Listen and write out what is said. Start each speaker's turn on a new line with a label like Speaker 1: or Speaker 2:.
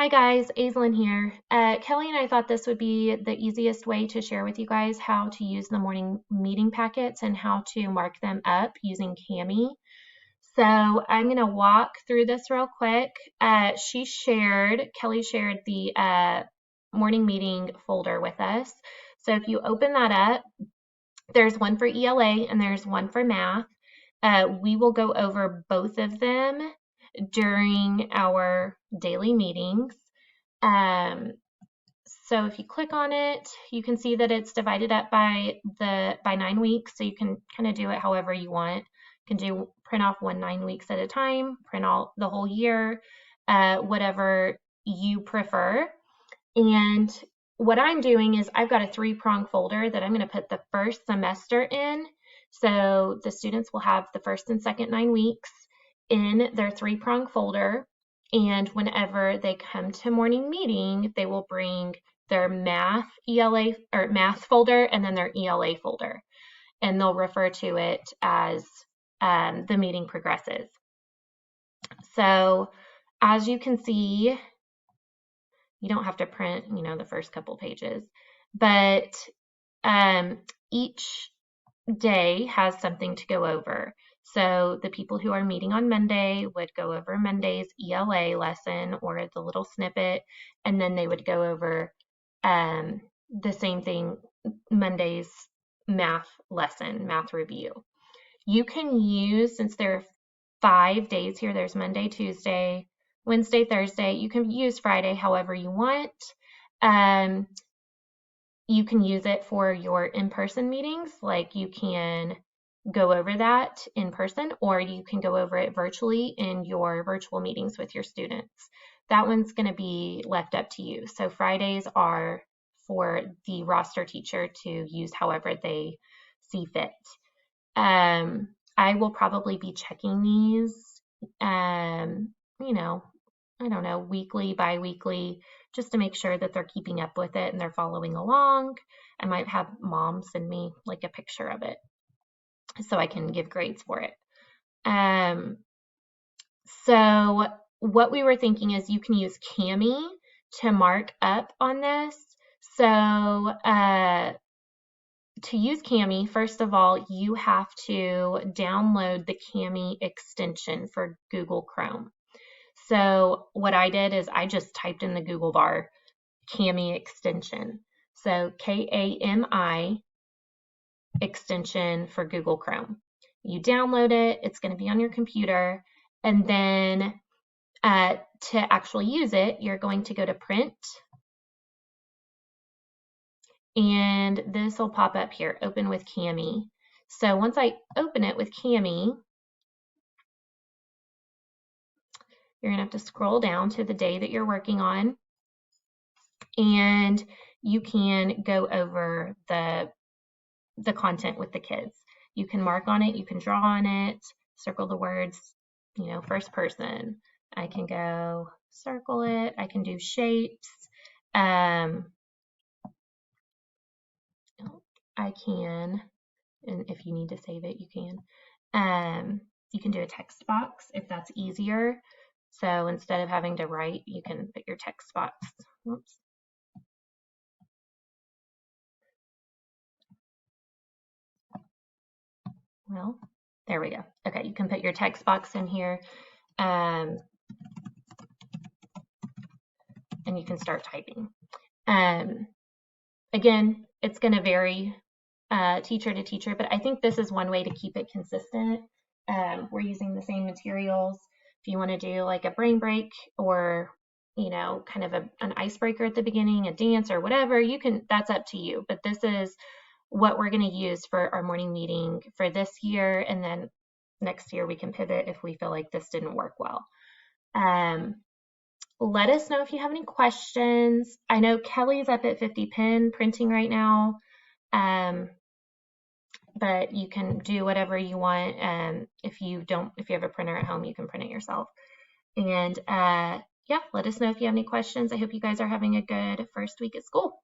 Speaker 1: Hi guys, Aislinn here. Kelly and I thought this would be the easiest way to share with you guys how to use the morning meeting packets and how to mark them up using Kami. So I'm going to walk through this real quick. Kelly shared the morning meeting folder with us. So if you open that up, there's one for ELA and there's one for math. We will go over both of them during our daily meetings. So if you click on it, you can see that it's divided up by 9 weeks. So you can kind of do it however you want. You can print off 9 weeks at a time, print out the whole year, whatever you prefer. And what I'm doing is I've got a 3-prong folder that I'm going to put the first semester in. So the students will have the first and second 9 weeks in their 3-prong folder. And whenever they come to morning meeting, they will bring their math ELA or math folder and then their ELA folder. And they'll refer to it as the meeting progresses. So as you can see, you don't have to print, the first couple pages, but each day has something to go over. So the people who are meeting on Monday would go over Monday's ELA lesson or the little snippet, and then they would go over the same thing, Monday's math lesson, math review. You can use, since there are 5 days here, there's Monday, Tuesday, Wednesday, Thursday, you can use Friday however you want. You can use it for your in-person meetings, like you can go over that in person, or you can go over it virtually in your virtual meetings with your students. That one's going to be left up to you. So Fridays are for the roster teacher to use however they see fit. I will probably be checking these, I don't know, weekly, bi-weekly, just to make sure that they're keeping up with it and they're following along. I might have mom send me like a picture of it so I can give grades for it. So what we were thinking is you can use Kami to mark up on this. So to use Kami, first of all, you have to download the Kami extension for Google Chrome. So what I did is I just typed in the Google bar Kami extension. So Kami extension for Google Chrome. You download it, it's going to be on your computer, and then to actually use it, you're going to go to print, and this will pop up here, open with Kami. So once I open it with Kami, you're going to have to scroll down to the day that you're working on, and you can go over the content with the kids. You can mark on it, you can draw on it, circle the words, first person. I can go circle it, I can do shapes. I can, and if you need to save it, you can. You can do a text box if that's easier. So instead of having to write, you can put your text box. Whoops. Well, there we go. Okay, you can put your text box in here, and you can start typing. Again, it's going to vary teacher to teacher, but I think this is one way to keep it consistent. We're using the same materials. If you want to do like a brain break or, kind of an icebreaker at the beginning, a dance or whatever, that's up to you. But this is what we're going to use for our morning meeting for this year, and then next year we can pivot if we feel like this didn't work well. Let us know if you have any questions. I know Kelly's up at 50 pen printing right now, but you can do whatever you want. If you have a printer at home, you can print it yourself. And yeah, let us know if you have any questions. I hope you guys are having a good first week at school.